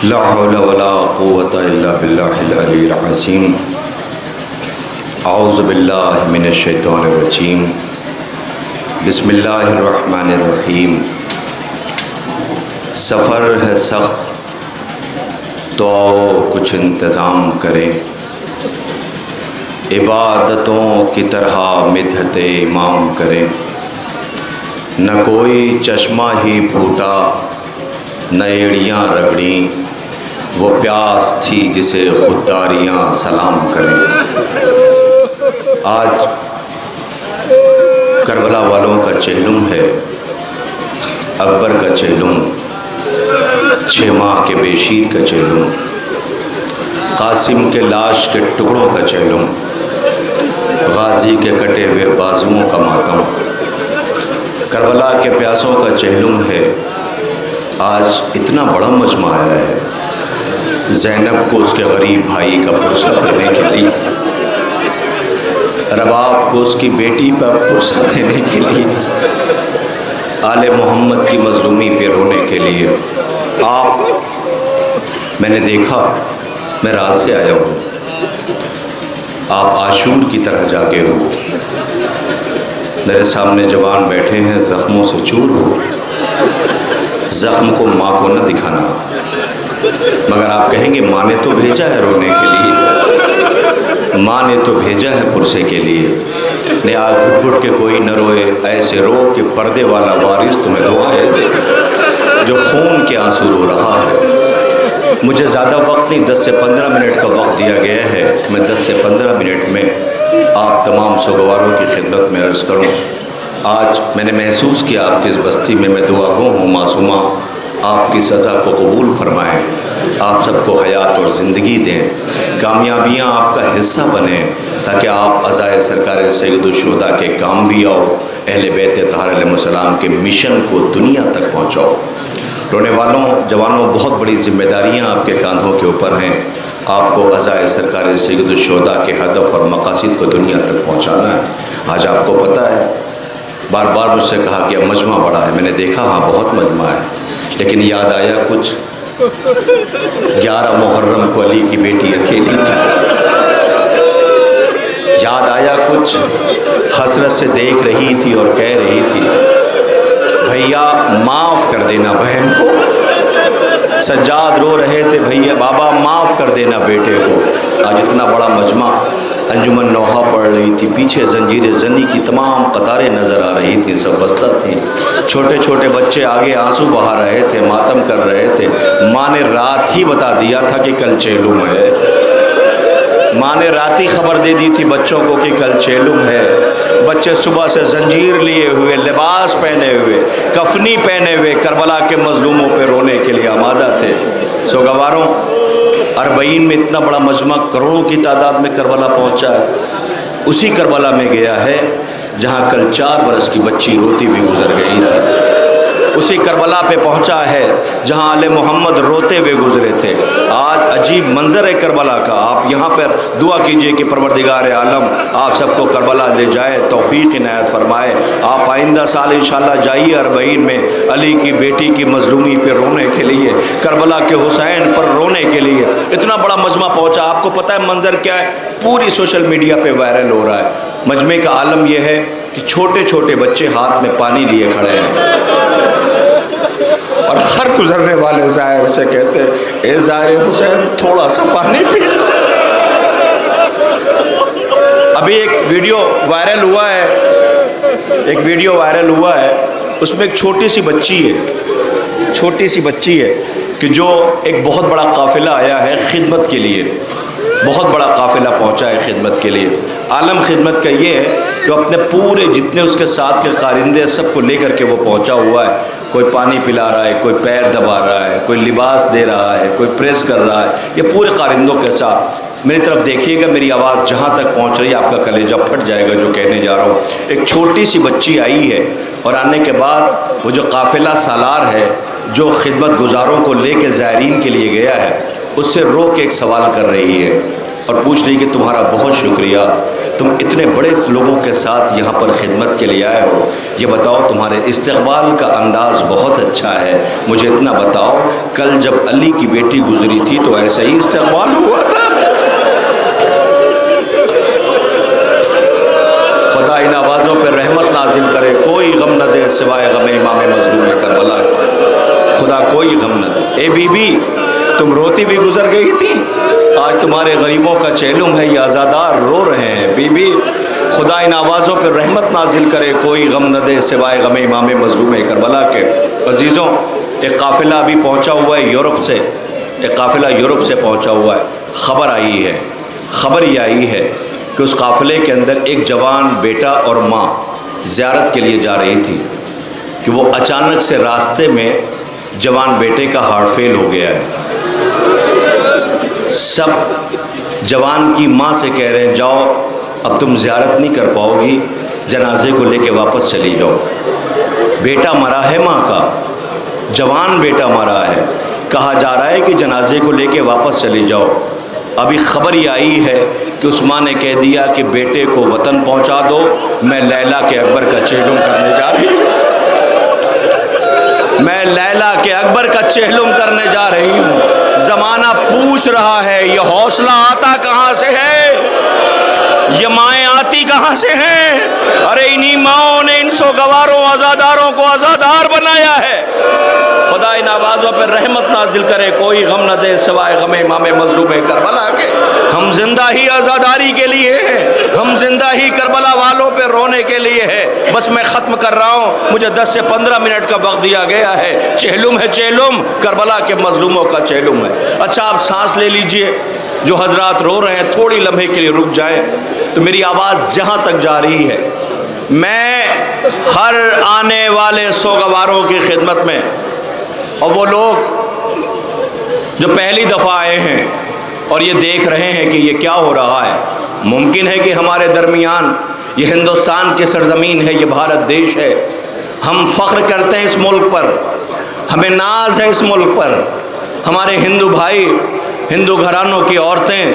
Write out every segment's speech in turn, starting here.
لا حول ولا قوة الا باللہ العلی العظیم۔ اعوذ باللہ من الشیطان الرجیم۔ بسم اللہ الرحمن الرحیم۔ سفر ہے سخت تو آؤ کچھ انتظام کریں، عبادتوں کی طرح مدحت امام کریں۔ نہ کوئی چشمہ ہی پھوٹا نہ ایڑیاں رگڑیں، وہ پیاس تھی جسے خودداریاں سلام کریں۔ آج کربلا والوں کا چہلم ہے، اکبر کا چہلم، 6 ماہ کے بے شیر کا چہلم، قاسم کے لاش کے ٹکڑوں کا چہلم، غازی کے کٹے ہوئے بازوؤں کا ماتم، کربلا کے پیاسوں کا چہلم ہے۔ آج اتنا بڑا مجمع آیا ہے زینب کو اس کے غریب بھائی کا پرسہ دینے کے لیے، رباب کو اس کی بیٹی پر پرسہ دینے کے لیے، آل محمد کی مظلومی پہ رونے کے لیے۔ میں نے دیکھا، میں رات سے آیا ہوں، آپ عاشور کی طرح جاگے ہو، میرے سامنے جوان بیٹھے ہیں زخموں سے چور ہو۔ زخم کو ماں کو نہ دکھانا، مگر آپ کہیں گے ماں نے تو بھیجا ہے رونے کے لیے، ماں نے تو بھیجا ہے پرسے کے لیے۔ نے آج گھٹ گھٹ کے کوئی نہ روئے، ایسے رو کہ پردے والا وارث تمہیں دعائیں دے، جو خون کے آنسو رو رہا ہے۔ مجھے زیادہ وقت نہیں، 10 سے 15 منٹ کا وقت دیا گیا ہے، میں 10 سے 15 منٹ میں آپ تمام سوگواروں کی خدمت میں عرض کروں۔ آج میں نے محسوس کیا آپ کی اس بستی میں دعا گو ہوں، معصومہ آپ کی سزا کو قبول فرمائیں، آپ سب کو حیات اور زندگی دیں، کامیابیاں آپ کا حصہ بنیں، تاکہ آپ عزائے سرکار سید الشہداء کے کام بھی آؤ، اہل بیت طاہر علیہ السلام کے مشن کو دنیا تک پہنچاؤ۔ رونے والوں جوانوں، بہت بڑی ذمہ داریاں آپ کے کاندھوں کے اوپر ہیں، آپ کو عزائے سرکار سید الشہداء کے ہدف اور مقاصد کو دنیا تک پہنچانا ہے۔ آج آپ کو پتہ ہے، بار بار مجھ سے کہا کہ اب مجمع بڑا ہے، میں نے دیکھا ہاں بہت مجمع ہے، لیکن یاد آیا کچھ 11 محرم کو علی کی بیٹی اکیلی تھی، یاد آیا کچھ حسرت سے دیکھ رہی تھی اور کہہ رہی تھی بھیا معاف کر دینا بہن کو۔ سجاد رو رہے تھے بھیا بابا معاف کر دینا بیٹے کو۔ آج اتنا بڑا مجمع، انجمن نوحہ پڑھ رہی تھی، پیچھے زنجیر زنی کی تمام قطاریں نظر آ رہی تھیں، سب بستہ تھیں، چھوٹے چھوٹے بچے آگے آنسو بہا رہے تھے، ماتم کر رہے تھے۔ ماں نے رات ہی بتا دیا تھا کہ کل چہلم ہے، ماں نے رات ہی خبر دے دی تھی بچوں کو کہ کل چہلم ہے۔ بچے صبح سے زنجیر لیے ہوئے، لباس پہنے ہوئے، کفنی پہنے ہوئے کربلا کے مظلوموں پہ رونے کے لیے آمادہ تھے۔ سوگواروں، 40 میں اتنا بڑا مجمع کروڑوں کی تعداد میں کربلا پہنچا ہے، اسی کربلا میں گیا ہے جہاں کل 4 برس کی بچی روتی ہوئی گزر گئی تھی، اسی کربلا پہ پہنچا ہے جہاں آل محمد روتے ہوئے گزرے تھے۔ آج عجیب منظر ہے کربلا کا، آپ یہاں پر دعا کیجئے کہ پروردگار عالم آپ سب کو کربلا لے جائے، توفیق عنایت فرمائے۔ آپ آئندہ سال انشاءاللہ جائیے 40 میں علی کی بیٹی کی مظلومی پہ رونے کے لیے، کربلا کے حسین پر رونے کے لیے۔ اتنا بڑا مجمع پہنچا، آپ کو پتہ ہے منظر کیا ہے؟ پوری سوشل میڈیا پہ وائرل ہو رہا ہے۔ مجمع کا عالم یہ ہے کہ چھوٹے چھوٹے بچے ہاتھ میں پانی لیے کھڑے ہیں، اور ہر گزرنے والے زائر سے کہتے ہیں اے زائر حسین تھوڑا سا پانی پی لو۔ ابھی ایک ویڈیو وائرل ہوا ہے، اس میں ایک چھوٹی سی بچی ہے کہ جو ایک بہت بڑا قافلہ آیا ہے خدمت کے لیے، بہت بڑا قافلہ پہنچا ہے خدمت کے لیے۔ عالم خدمت کا یہ ہے کہ وہ اپنے پورے جتنے اس کے ساتھ کے قارندے سب کو لے کر کے وہ پہنچا ہوا ہے، کوئی پانی پلا رہا ہے، کوئی پیر دبا رہا ہے، کوئی لباس دے رہا ہے، کوئی پریس کر رہا ہے، یہ پورے قارندوں کے ساتھ۔ میری طرف دیکھیے گا، میری آواز جہاں تک پہنچ رہی ہے آپ کا کلیجہ پھٹ جائے گا جو کہنے جا رہا ہوں۔ ایک چھوٹی سی بچی آئی ہے، اور آنے کے بعد وہ جو قافلہ سالار ہے جو خدمت گزاروں کو لے کے زائرین کے لیے گیا ہے، اس سے رو کے ایک سوال کر رہی ہے اور پوچھ رہی کہ تمہارا بہت شکریہ، تم اتنے بڑے لوگوں کے ساتھ یہاں پر خدمت کے لیے آئے ہو، یہ بتاؤ تمہارے استقبال کا انداز بہت اچھا ہے، مجھے اتنا بتاؤ کل جب علی کی بیٹی گزری تھی تو ایسا ہی استقبال ہوا تھا؟ خدا ان آوازوں پہ رحمت نازل کرے، کوئی غم نہ دے سوائے غم امام مظلوم کربلا، خدا کوئی غم نہ دے۔ اے بی بی تم روتی بھی گزر گئی تھی، آج تمہارے غریبوں کا چہلم ہے، یہ عزادار رو رہے ہیں۔ بی بی خدا ان آوازوں پہ رحمت نازل کرے، کوئی غم نہ دے سوائے غم امام مظلوم کربلا کے۔ عزیزوں ایک قافلہ ابھی پہنچا ہوا ہے یورپ سے، ایک قافلہ یورپ سے پہنچا ہوا ہے، خبر یہ آئی ہے کہ اس قافلے کے اندر ایک جوان بیٹا اور ماں زیارت کے لیے جا رہی تھی کہ وہ اچانک سے راستے میں جوان بیٹے کا ہارٹ فیل ہو گیا ہے۔ سب جوان کی ماں سے کہہ رہے ہیں جاؤ اب تم زیارت نہیں کر پاؤ گی، جنازے کو لے کے واپس چلی جاؤ۔ بیٹا مرا ہے ماں کا، جوان بیٹا مرا ہے، کہا جا رہا ہے کہ جنازے کو لے کے واپس چلی جاؤ۔ ابھی خبر یہ آئی ہے کہ اس ماں نے کہہ دیا کہ بیٹے کو وطن پہنچا دو، میں لیلا کے اکبر کا چہلم کرنے جا رہی ہوں، میں لیلا کے اکبر کا چہلم کرنے جا رہی ہوں۔ زمانہ پوچھ رہا ہے یہ حوصلہ آتا کہاں سے ہے، یہ مائیں آتی کہاں سے ہیں؟ ارے انہی ماؤں نے ان سوگواروں عزاداروں کو عزادار بنایا ہے۔ خدا ان آوازوں پہ رحمت نازل کرے، کوئی غم نہ دے سوائے غم امام مظلوم کربلا کے۔ ہم زندہ ہی عزاداری کے لیے ہیں، ہم زندہ ہی کربلا والوں پہ رونے کے لیے ہے۔ بس میں ختم کر رہا ہوں، مجھے 10 سے 15 منٹ کا وقت دیا گیا ہے۔ چہلم ہے چہلم، کربلا کے مظلوموں کا چہلم ہے۔ اچھا آپ سانس لے لیجئے، جو حضرات رو رہے ہیں تھوڑی لمحے کے لیے رک جائیں تو میری آواز جہاں تک جا رہی ہے، میں ہر آنے والے سوگواروں کی خدمت میں، اور وہ لوگ جو پہلی دفعہ آئے ہیں اور یہ دیکھ رہے ہیں کہ یہ کیا ہو رہا ہے، ممکن ہے کہ ہمارے درمیان، یہ ہندوستان کی سرزمین ہے، یہ بھارت دیش ہے، ہم فخر کرتے ہیں اس ملک پر، ہمیں ناز ہے اس ملک پر۔ ہمارے ہندو بھائی، ہندو گھرانوں کی عورتیں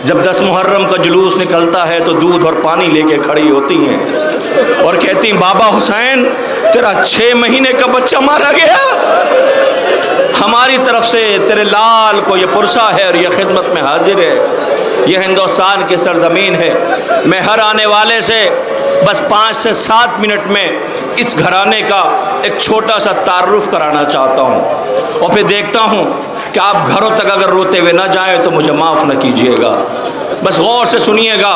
جب 10 محرم کا جلوس نکلتا ہے تو دودھ اور پانی لے کے کھڑی ہوتی ہیں اور کہتی ہیں بابا حسین تیرا 6 مہینے کا بچہ مارا گیا، ہماری طرف سے تیرے لال کو یہ پرسہ ہے اور یہ خدمت میں حاضر ہے۔ یہ ہندوستان کی سرزمین ہے۔ میں ہر آنے والے سے بس 5 سے 7 منٹ میں اس گھرانے کا ایک چھوٹا سا تعارف کرانا چاہتا ہوں، اور پھر دیکھتا ہوں کہ آپ گھروں تک اگر روتے ہوئے نہ جائیں تو مجھے معاف نہ کیجیے گا، بس غور سے سنیے گا،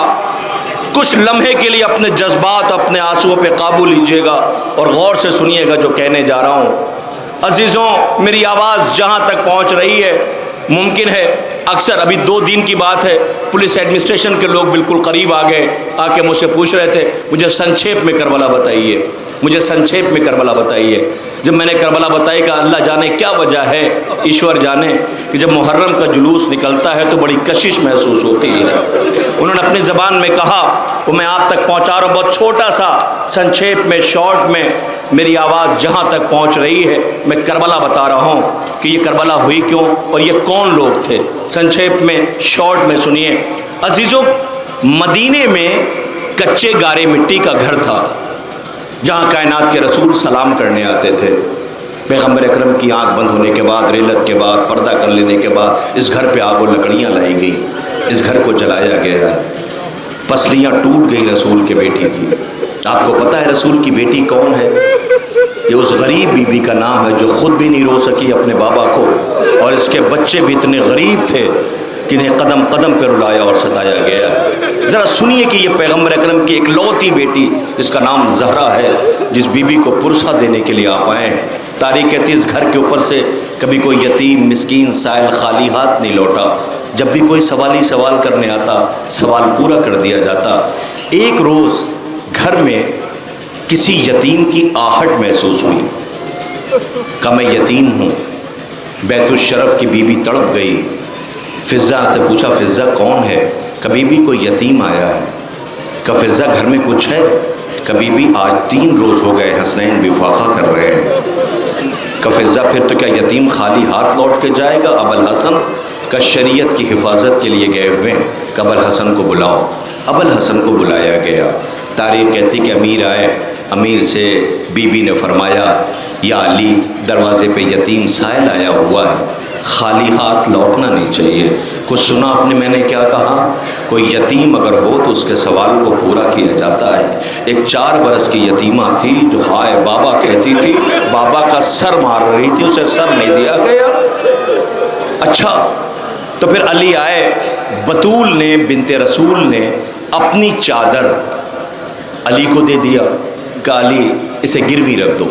کچھ لمحے کے لیے اپنے جذبات، اپنے آنسوؤں پہ قابو لیجیے گا اور غور سے سنیے گا جو کہنے جا رہا ہوں۔ عزیزوں میری آواز جہاں تک پہنچ رہی ہے، ممکن ہے اکثر ابھی 2 دن کی بات ہے، پولیس ایڈمنسٹریشن کے لوگ بالکل قریب آ گئے، آ کے مجھ سے پوچھ رہے تھے مجھے سنکھیپ میں کربلا بتائیے، مجھے سنکھیپ میں کربلا بتائیے۔ جب میں نے کربلا بتائی کہ اللہ جانے کیا وجہ ہے، ایشور جانے، کہ جب محرم کا جلوس نکلتا ہے تو بڑی کشش محسوس ہوتی ہے۔ انہوں نے اپنی زبان میں کہا، وہ میں آپ تک پہنچا رہا ہوں بہت چھوٹا سا سنکھیپ میں، شارٹ میں۔ میری آواز جہاں تک پہنچ رہی ہے میں کربلا بتا رہا ہوں کہ یہ کربلا ہوئی کیوں اور یہ کون لوگ تھے۔ سنکھیپ میں، شارٹ میں سنیے۔ عزیزوں مدینے میں کچے گارے مٹی کا گھر تھا جہاں کائنات کے رسول سلام کرنے آتے تھے۔ پیغمبر اکرم کی آنکھ بند ہونے کے بعد، ریلت کے بعد، پردہ کر لینے کے بعد اس گھر پہ آگ و لکڑیاں لائی گئی، اس گھر کو جلایا گیا ہے، پسلیاں ٹوٹ گئی رسول کے بیٹی کی۔ آپ کو پتہ ہے رسول کی بیٹی کون ہے؟ یہ اس غریب بی بی کا نام ہے جو خود بھی نہیں رو سکی اپنے بابا کو، اور اس کے بچے بھی اتنے غریب تھے کہ انہیں قدم قدم پہ رلایا اور ستایا گیا۔ ذرا سنیے کہ یہ پیغمبر اکرم کی اکلوتی بیٹی جس کا نام زہرا ہے، جس بی بی کو پرسہ دینے کے لیے آپ آئے ہیں۔ تاریخ کہتی ہے اس گھر کے اوپر سے کبھی کوئی یتیم مسکین سائل خالی ہاتھ نہیں لوٹا، جب بھی کوئی سوالی سوال کرنے آتا سوال پورا کر دیا جاتا۔ ایک روز گھر میں کسی یتیم کی آہٹ محسوس ہوئی، کہا میں یتیم ہوں۔ بیت الشرف کی بی بی تڑپ گئی، فضہ سے پوچھا فضہ کون ہے؟ کبھی بھی کوئی یتیم آیا ہے؟ کہ فضہ گھر میں کچھ ہے؟ کبھی بھی آج 3 روز ہو گئے حسنین بھی فاقہ کر رہے ہیں۔ کہ فضہ پھر تو کیا یتیم خالی ہاتھ لوٹ کے جائے گا؟ ابو الحسن کا شریعت کی حفاظت کے لیے گئے ہوئے ہیں۔ کہ ابو الحسن کو بلاؤ۔ ابو الحسن کو بلایا گیا۔ تاریخ کہتی کہ امیر آئے، امیر سے بی بی نے فرمایا یا علی دروازے پہ یتیم سائل آیا ہوا ہے، خالی ہاتھ لوٹنا نہیں چاہیے۔ کچھ سنا آپ نے میں نے کیا کہا؟ کوئی یتیم اگر ہو تو اس کے سوال کو پورا کیا جاتا ہے۔ ایک 4 برس کی یتیمہ تھی جو ہائے بابا کہتی تھی، بابا کا سر مار رہی تھی، اسے سر نہیں دیا گیا۔ اچھا تو پھر علی آئے، بطول نے بنت رسول نے اپنی چادر علی کو دے دیا کہ علی اسے گروی رکھ دو۔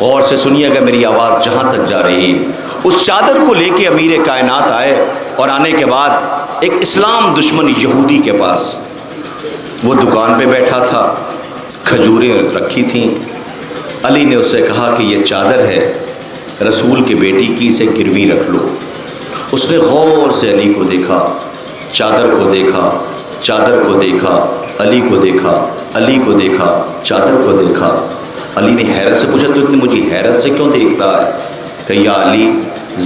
غور سے سنیے گا میری آواز جہاں تک جا رہی ہے۔ اس چادر کو لے کے امیر کائنات آئے، اور آنے کے بعد ایک اسلام دشمن یہودی کے پاس، وہ دکان پہ بیٹھا تھا، کھجوریں رکھی تھیں۔ علی نے اس سے کہا کہ یہ چادر ہے رسول کی بیٹی کی، اسے گروی رکھ لو۔ اس نے غور سے علی کو دیکھا، چادر کو دیکھا، چادر کو دیکھا، علی کو دیکھا، علی کو دیکھا، چادر کو دیکھا۔ علی نے حیرت سے پوچھا تو اتنی مجھے حیرت سے کیوں دیکھ رہا ہے؟ کہ یا علی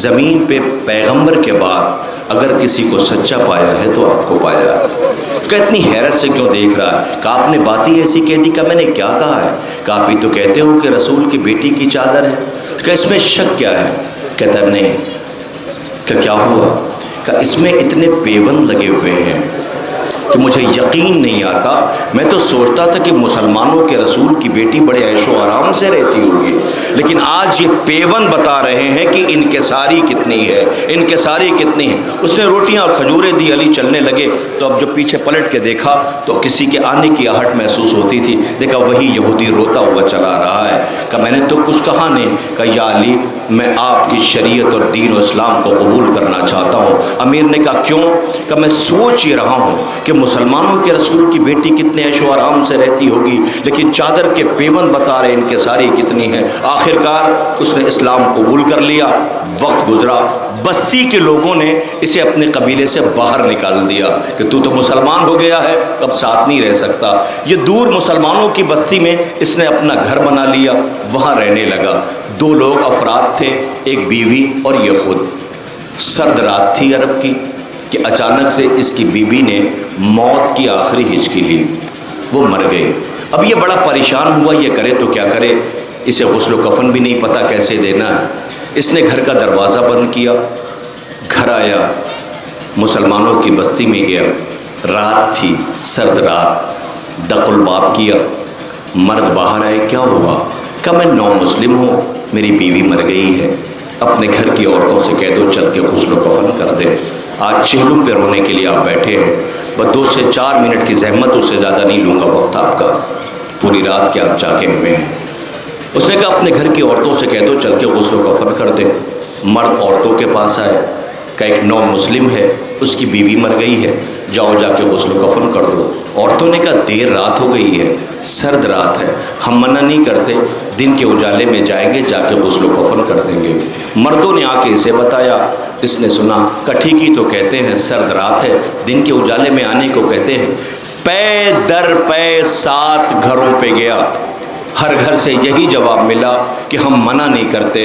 زمین پہ پیغمبر کے بعد اگر کسی کو سچا پایا ہے تو آپ کو پایا ہے، کہ اتنی حیرت سے کیوں دیکھ رہا ہے؟ کہ آپ نے بات ہی ایسی کہہ دی کہ میں نے کیا کہا ہے؟ کہ آپ ہی تو کہتے ہو کہ رسول کی بیٹی کی چادر ہے، کہ اس میں شک کیا ہے؟ کہتا نہیں۔ کہ کیا ہوا؟ کہ اس میں اتنے پیوند لگے ہوئے ہیں کہ مجھے یقین نہیں آتا۔ میں تو سوچتا تھا کہ مسلمانوں کے رسول کی بیٹی بڑے عیش و آرام سے رہتی ہوگی، لیکن آج یہ پیوند بتا رہے ہیں کہ انکساری کتنی ہے، انکساری کتنی ہے۔ اس نے روٹیاں اور کھجوریں دی، علی چلنے لگے تو اب جو پیچھے پلٹ کے دیکھا تو کسی کے آنے کی آہٹ محسوس ہوتی تھی۔ دیکھا وہی یہودی روتا ہوا چلا رہا ہے۔ کہ میں نے تو کچھ کہا نہیں۔ کہ یا علی میں آپ کی شریعت اور دین و اسلام کو قبول کرنا چاہتا ہوں۔ امیر نے کہا کیوں؟ کہ میں سوچ یہ رہا ہوں کہ مسلمانوں کے رسول کی بیٹی کتنے عیش و آرام سے رہتی ہوگی، لیکن چادر کے پیوند بتا رہے ان کے ساری کتنی ہے۔ آخرکار اس نے اسلام قبول کر لیا۔ وقت گزرا، بستی کے لوگوں نے اسے اپنے قبیلے سے باہر نکال دیا کہ تو مسلمان ہو گیا ہے، اب ساتھ نہیں رہ سکتا۔ یہ دور مسلمانوں کی بستی میں اس نے اپنا گھر بنا لیا، وہاں رہنے لگا۔ 2 لوگ افراد تھے، ایک بیوی اور یہ خود۔ سرد رات تھی عرب کی کہ اچانک سے اس کی بیوی نے موت کی آخری ہچکی لی، وہ مر گئی۔ اب یہ بڑا پریشان ہوا، یہ کرے تو کیا کرے، اسے غسل و کفن بھی نہیں پتہ کیسے دینا ہے۔ اس نے گھر کا دروازہ بند کیا، گھر آیا، مسلمانوں کی بستی میں گیا، رات تھی، سرد رات، دق الباب کیا، مرد باہر آئے، کیا ہوا؟ کہ میں نو مسلم ہوں، میری بیوی مر گئی ہے، اپنے گھر کی عورتوں سے کہہ دو چل کے غسل و کفن کر دے۔ آج چہلم پہ رونے کے لیے آپ بیٹھے ہیں، بس 2 سے 4 منٹ کی زحمت، اس سے زیادہ نہیں لوں گا وقت آپ کا، پوری رات کے آپ جاگے ہوئے ہیں۔ اس نے کہا اپنے گھر کی عورتوں سے کہہ دو چل کے غسل و کفن کر دیں۔ مرد عورتوں کے پاس آئے کہ ایک نو مسلم ہے، اس کی بیوی مر گئی ہے، جاؤ جا کے غسل و کفن کر دو۔ عورتوں نے کہا دیر رات ہو گئی ہے، سرد رات ہے، ہم منع نہیں کرتے، دن کے اجالے میں جائیں گے، جا کے غسل و کفن کر دیں گے۔ مردوں نے آ کے اسے بتایا، اس نے سنا، کہ ٹھیک ہی تو کہتے ہیں، سرد رات ہے، دن کے اجالے میں آنے کو کہتے ہیں۔ پے در پے 7 گھروں پہ گیا، ہر گھر سے یہی جواب ملا کہ ہم منع نہیں کرتے،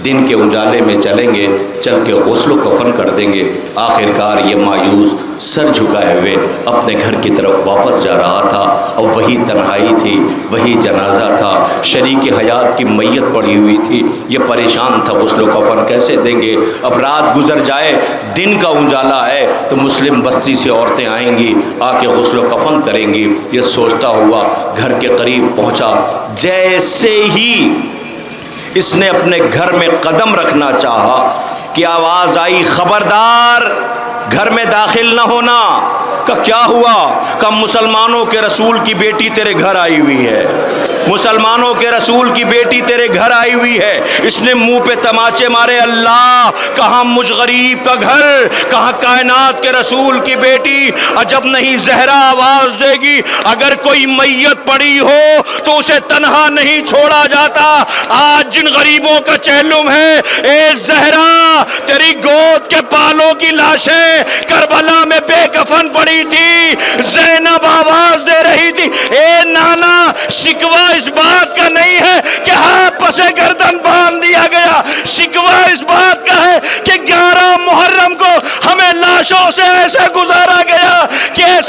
دن کے اجالے میں چلیں گے، چل کے غسل و کفن کر دیں گے۔ آخرکار یہ مایوس سر جھکائے ہوئے اپنے گھر کی طرف واپس جا رہا تھا، اور وہی تنہائی تھی، وہی جنازہ تھا، شریک حیات کی میت پڑی ہوئی تھی۔ یہ پریشان تھا غسل و کفن کیسے دیں گے۔ اب رات گزر جائے، دن کا اجالا ہے تو مسلم بستی سے عورتیں آئیں گی، آ کے غسل و کفن کریں گی۔ یہ سوچتا ہوا گھر کے قریب پہنچا، جیسے ہی اس نے اپنے گھر میں قدم رکھنا چاہا کہ آواز آئی خبردار گھر میں داخل نہ ہونا۔ کہ کیا ہوا؟ کہ مسلمانوں کے رسول کی بیٹی تیرے گھر آئی ہوئی ہے، مسلمانوں کے رسول کی بیٹی تیرے گھر آئی ہوئی ہے۔ اس نے منہ پہ تماچے مارے، اللہ کہاں مجھ غریب کا گھر، کہاں کائنات کے رسول کی بیٹی، عجب نہیں زہرا آواز دے گی، اگر کوئی میت پڑی ہو تو اسے تنہا نہیں چھوڑا جاتا۔ آج جن غریبوں کا چہلم ہے، اے زہرا تیری گود کے بالوں کی لاشیں کربلا میں بے کفن پڑی تھی، زینب آواز دے رہی تھی، اے نانا شکوہ اس بات کا نہیں ہے کہ ہاتھ پسے گردن باندھ دیا گیا، شکوہ اس بات کا ہے کہ 11 محرم کو ہمیں لاشوں سے ایسے گزارا گیا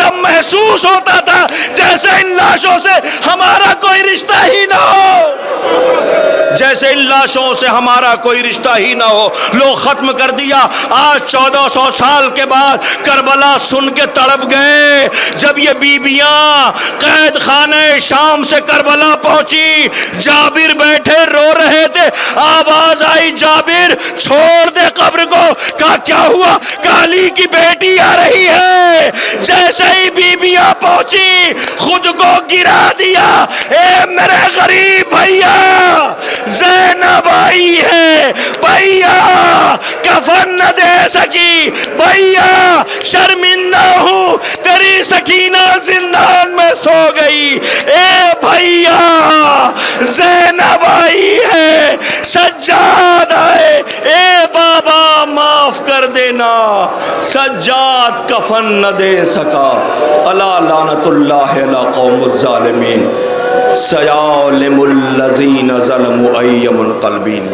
جب محسوس ہوتا تھا جیسے ان لاشوں سے ہمارا کوئی رشتہ ہی نہ ہو، جیسے ان لاشوں سے ہمارا کوئی رشتہ ہی نہ ہو. لوگ ختم کر دیا. آج 1400 سال کے بعد کربلا سن کے تڑپ گئے. جب یہ بیویاں قید خانہ شام سے کربلا پہنچی، جابر بیٹھے رو رہے تھے. آواز آئی جابر چھوڑ دے قبر کو. کہا کیا ہوا؟ کہا علی کی بیٹی آ رہی ہے. جیسے ہی بیویاں پہنچی خود کو گرا دیا. اے میرے غریب بھیا، زینب آئی ہے بھیا، کفن نہ دے سکی بھیا، شرمندہ ہوں تیری سکینہ زندان میں سو گئی. اے بھیا زینب آئی ہے، سجاد آئے. اے بابا معاف کر دینا، سجاد کفن نہ دے سکا. الا لعنت اللہ علی قوم الظالمین، سیعلم الذین ظلموا ای منقلبین.